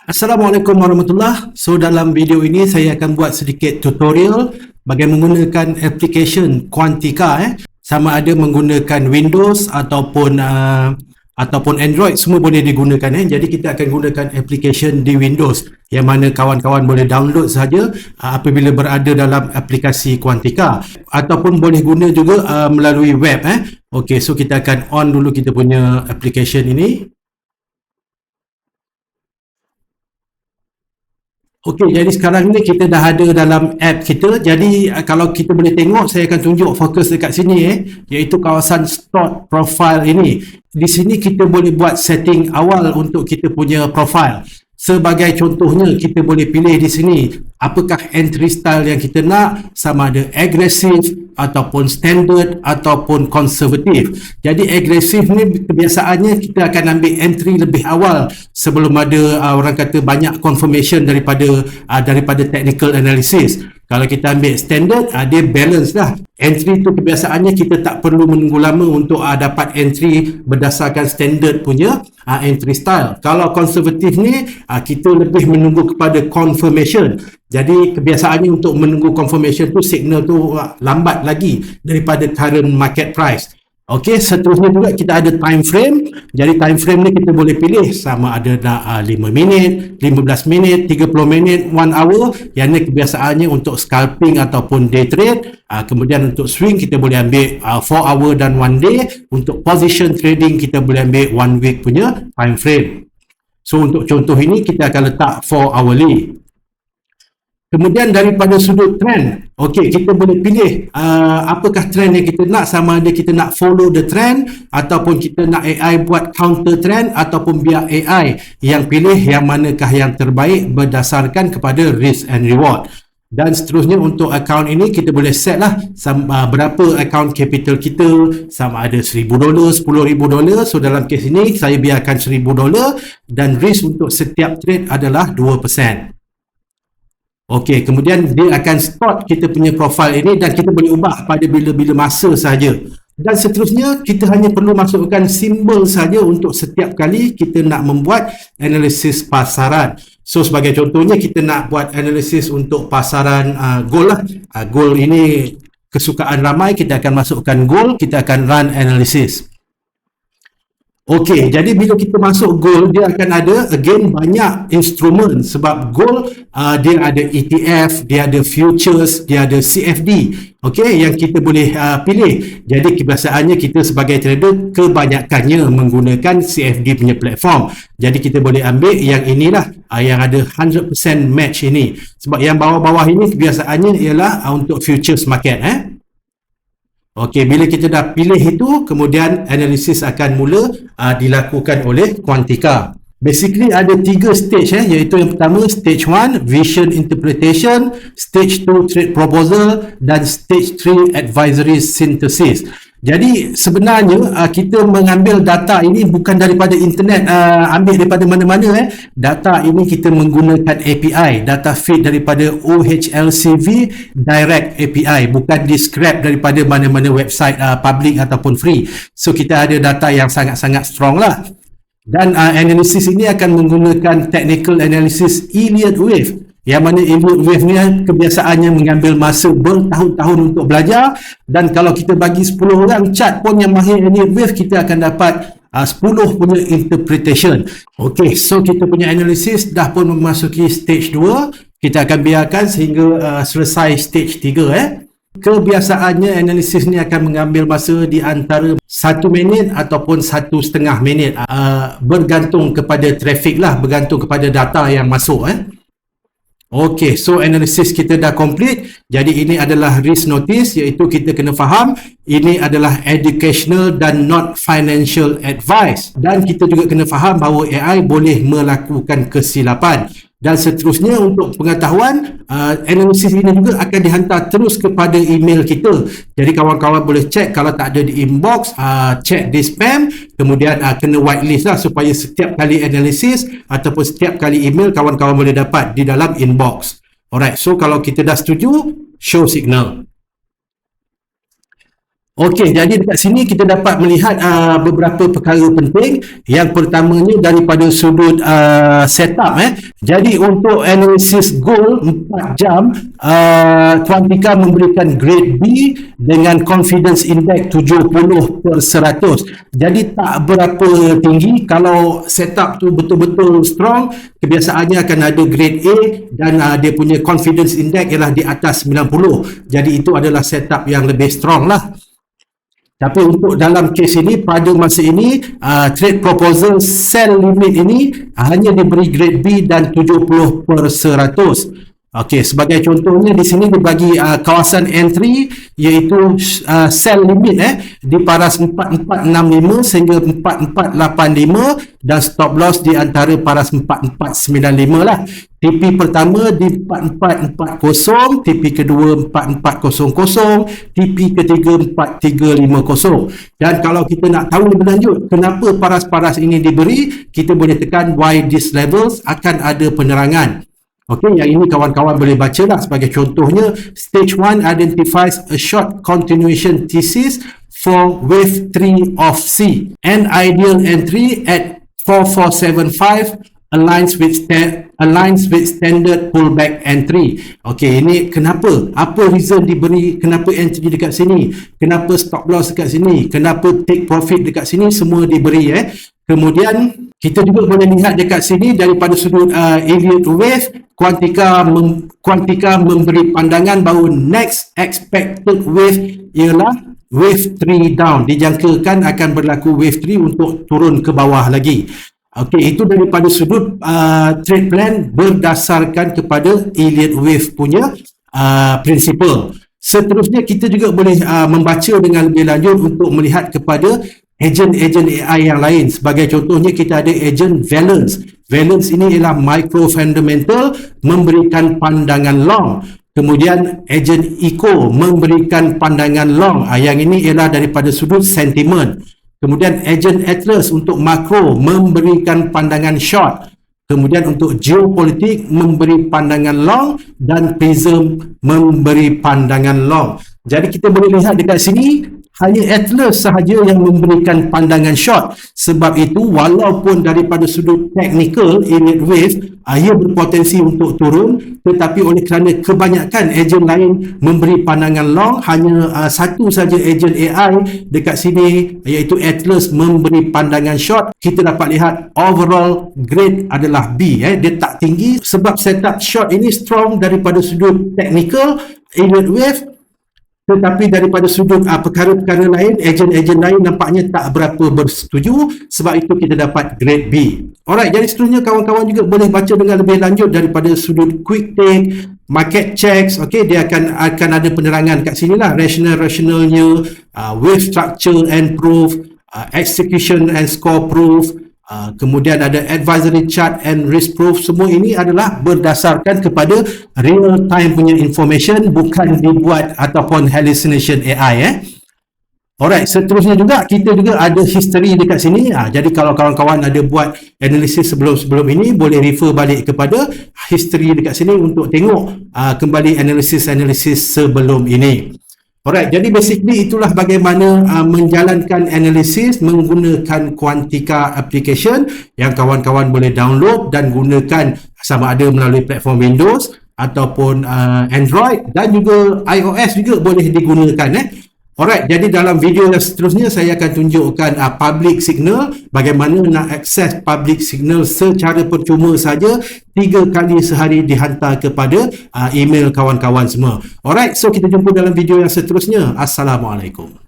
Assalamualaikum warahmatullahi. So dalam video ini saya akan buat sedikit tutorial bagaimana menggunakan application Quantica sama ada menggunakan Windows ataupun Android, semua boleh digunakan Jadi kita akan gunakan application di Windows yang mana kawan-kawan boleh download saja apabila berada dalam aplikasi Quantica, ataupun boleh guna juga melalui web Okey, so kita akan on dulu kita punya application ini. Okey, jadi sekarang ni kita dah ada dalam app kita. Jadi kalau kita boleh tengok, saya akan tunjuk fokus dekat sini iaitu kawasan stored profile ini. Di sini kita boleh buat setting awal untuk kita punya profile. Sebagai contohnya, kita boleh pilih di sini apakah entry style yang kita nak, sama ada agresif ataupun standard ataupun konservatif. Jadi agresif ni kebiasaannya kita akan ambil entry lebih awal sebelum ada orang kata banyak confirmation daripada technical analysis. Kalau kita ambil standard, dia balance lah. Entry tu kebiasaannya kita tak perlu menunggu lama untuk dapat entry berdasarkan standard punya entry style. Kalau konservatif ni, kita lebih menunggu kepada confirmation. Jadi kebiasaannya untuk menunggu confirmation tu, signal tu lambat lagi daripada current market price. Okey, seterusnya juga kita ada time frame. Jadi time frame ni kita boleh pilih sama ada nak 5 minit, 15 minit, 30 minit, 1 hour. Yang ni kebiasaannya untuk scalping ataupun day trade. Kemudian untuk swing kita boleh ambil 4 hour dan 1 day. Untuk position trading kita boleh ambil 1 week punya time frame. So untuk contoh ini kita akan letak 4 hourly. Kemudian daripada sudut trend, okey, kita boleh pilih apakah trend yang kita nak, sama ada kita nak follow the trend ataupun kita nak AI buat counter trend, ataupun biar AI yang pilih yang manakah yang terbaik berdasarkan kepada risk and reward. Dan seterusnya untuk account ini kita boleh set lah berapa account capital kita, sama ada $1,000, $10,000. So dalam kes ini saya biarkan $1,000 dan risk untuk setiap trade adalah 2%. Okey, kemudian dia akan start kita punya profile ini dan kita boleh ubah pada bila-bila masa saja. Dan seterusnya kita hanya perlu masukkan simbol saja untuk setiap kali kita nak membuat analisis pasaran. So sebagai contohnya kita nak buat analisis untuk pasaran gold lah. Gold ini kesukaan ramai, kita akan masukkan gold, kita akan run analysis. Okey, jadi bila kita masuk gold, dia akan ada again banyak instrumen sebab gold dia ada ETF, dia ada futures, dia ada CFD. Okey, yang kita boleh pilih. Jadi kebiasaannya kita sebagai trader kebanyakannya menggunakan CFD punya platform. Jadi kita boleh ambil yang inilah yang ada 100% match ini. Sebab yang bawah-bawah ini kebiasaannya ialah untuk futures market Okey, bila kita dah pilih itu, kemudian analisis akan mula dilakukan oleh Quantica. Basically ada 3 stage iaitu yang pertama stage 1 vision interpretation, stage 2 trade proposal dan stage 3 advisory synthesis. Jadi sebenarnya kita mengambil data ini bukan daripada internet, ambil daripada mana-mana Data ini kita menggunakan API, data feed daripada OHLCV Direct API, bukan di scrap daripada mana-mana website public ataupun free. So kita ada data yang sangat-sangat strong lah. Dan analisis ini akan menggunakan technical analysis Elliott Wave, yang mana Elliott Wave ni kebiasaannya mengambil masa bertahun-tahun untuk belajar. Dan kalau kita bagi 10 orang chart pun yang mahir Elliott Wave, kita akan dapat 10 punya interpretation. Okey, so kita punya analisis dah pun memasuki stage 2. Kita akan biarkan sehingga selesai stage 3 Kebiasaannya analisis ni akan mengambil masa di antara 1 minit ataupun 1,5 minit, bergantung kepada traffic lah, bergantung kepada data yang masuk Okey, so analisis kita dah complete. Jadi ini adalah risk notice, iaitu kita kena faham ini adalah educational dan not financial advice. Dan kita juga kena faham bahawa AI boleh melakukan kesilapan. Dan seterusnya untuk pengetahuan, analisis ini juga akan dihantar terus kepada email kita. Jadi kawan-kawan boleh cek, kalau tak ada di inbox, cek di spam, kemudian kena whitelist lah supaya setiap kali analisis ataupun setiap kali email kawan-kawan boleh dapat di dalam inbox. Alright, so kalau kita dah setuju, show signal. Okey, jadi dekat sini kita dapat melihat beberapa perkara penting. Yang pertamanya daripada sudut setup. Jadi untuk analisis goal 4 jam, Quantica memberikan grade B dengan confidence index 70/100. Jadi tak berapa tinggi. Kalau setup tu betul-betul strong, kebiasaannya akan ada grade A dan dia punya confidence index ialah di atas 90. Jadi itu adalah setup yang lebih strong lah. Tapi untuk dalam kes ini, pada masa ini, trade proposal sell limit ini hanya diberi grade B dan 70/100. Okey, sebagai contohnya di sini dibagi kawasan entry iaitu sell limit di paras 4465 sehingga 4485 dan stop loss di antara paras 4495 lah. TP pertama di 4440, TP kedua 4400, TP ketiga 4350. Dan kalau kita nak tahu lebih lanjut kenapa paras-paras ini diberi, kita boleh tekan why these levels, akan ada penerangan. Okey, yang ini kawan-kawan boleh baca lah. Sebagai contohnya, stage 1 identifies a short continuation thesis for wave 3 of C. An ideal entry at 4475 aligns with standard pullback entry. Okey, ini kenapa? Apa reason diberi kenapa entry dekat sini? Kenapa stop loss dekat sini? Kenapa take profit dekat sini? Semua diberi Kemudian kita juga boleh lihat dekat sini daripada sudut Elliott wave, Quantica memberi pandangan bahawa next expected wave ialah wave 3 down. Dijangkakan akan berlaku wave 3 untuk turun ke bawah lagi. Okey, itu daripada sudut trade plan berdasarkan kepada Elliott wave punya principle. Seterusnya kita juga boleh membaca dengan lebih lanjut untuk melihat kepada ejen-ejen AI yang lain. Sebagai contohnya kita ada ejen Valence. Valence ini ialah micro fundamental, memberikan pandangan long. Kemudian ejen Eco memberikan pandangan long. Yang ini ialah daripada sudut sentiment. Kemudian ejen Atlas untuk makro memberikan pandangan short. Kemudian untuk geopolitik memberi pandangan long dan Prism memberi pandangan long. Jadi kita boleh lihat dekat sini hanya Atlas sahaja yang memberikan pandangan short. Sebab itu walaupun daripada sudut technical Elliott wave ia berpotensi untuk turun, tetapi oleh kerana kebanyakan ejen lain memberi pandangan long, hanya satu saja ejen AI dekat sini iaitu Atlas memberi pandangan short, kita dapat lihat overall grade adalah B. Dia tak tinggi sebab setup short ini strong daripada sudut technical Elliott wave. Tetapi daripada sudut perkara-perkara lain, ejen-ejen lain nampaknya tak berapa bersetuju, sebab itu kita dapat grade B. Alright, jadi seterusnya kawan-kawan juga boleh baca dengan lebih lanjut daripada sudut quick take, market checks. Okey, dia akan ada penerangan kat sini lah, rationalnya, wave structure and proof, execution and score proof, kemudian ada advisory chart and risk proof. Semua ini adalah berdasarkan kepada real time punya information, bukan dibuat ataupun hallucination AI. Alright, seterusnya juga kita juga ada history dekat sini. Jadi kalau kawan-kawan ada buat analisis sebelum ini, boleh refer balik kepada history dekat sini untuk tengok kembali analisis sebelum ini. Alright, jadi basically itulah bagaimana menjalankan analisis menggunakan Quantica application yang kawan-kawan boleh download dan gunakan sama ada melalui platform Windows ataupun Android, dan juga iOS juga boleh digunakan. Alright, jadi dalam video yang seterusnya saya akan tunjukkan public signal, bagaimana nak akses public signal secara percuma saja 3 kali sehari dihantar kepada email kawan-kawan semua. Alright, so kita jumpa dalam video yang seterusnya. Assalamualaikum.